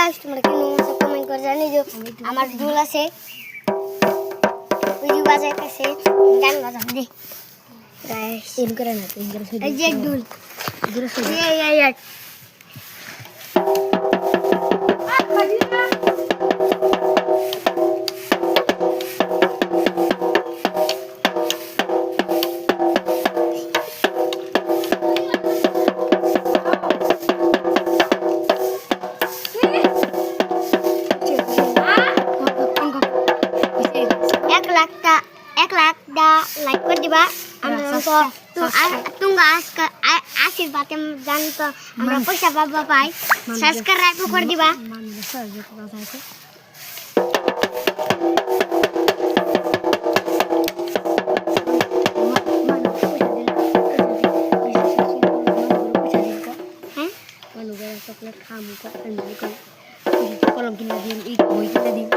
guys তোমরা কি comment করে জানিয়ে দিও আমার দুল আছে ওই বাজাইতেছে গান বাজান দে গাইস ইন করে না ইন করে এই যে দুল এই লাইক করে দিবা তোমরা আশীর্বাদ জানতো আমরা পয়সা পাবো পাই সাবস্ক্রাইব করে দিবা চকলেট খামু কলম কিনা দিন ই বই কিনা দিন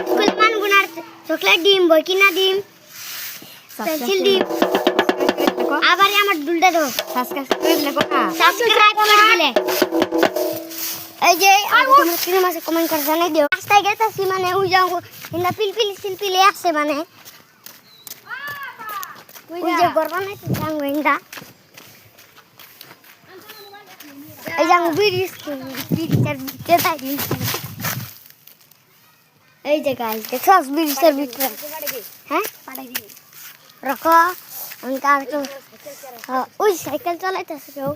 স্কুল মান গুনার চকলেট ডিম বই কিনা দিম পেন্সিল দিম আবার আমার দুলটা দাও সাবস্ক্রাইব করে দিলে এই যে তোমরা কিনে মাসে কমেন্ট করে জানাই দিও রাস্তায় গেতাছি মানে ওই যাও ইন্দা পিলপিলি আসছে মানে ওই যে গরবা নাই যাঙ্গো ইন্দা এই যাঙ্গো বিরিস যেটা দিন এই যে গাইস দেখো বিরিসের ভিতরে হ্যাঁ রাখো আমি কার ওই সাইকেল চালাইতেছে কেউ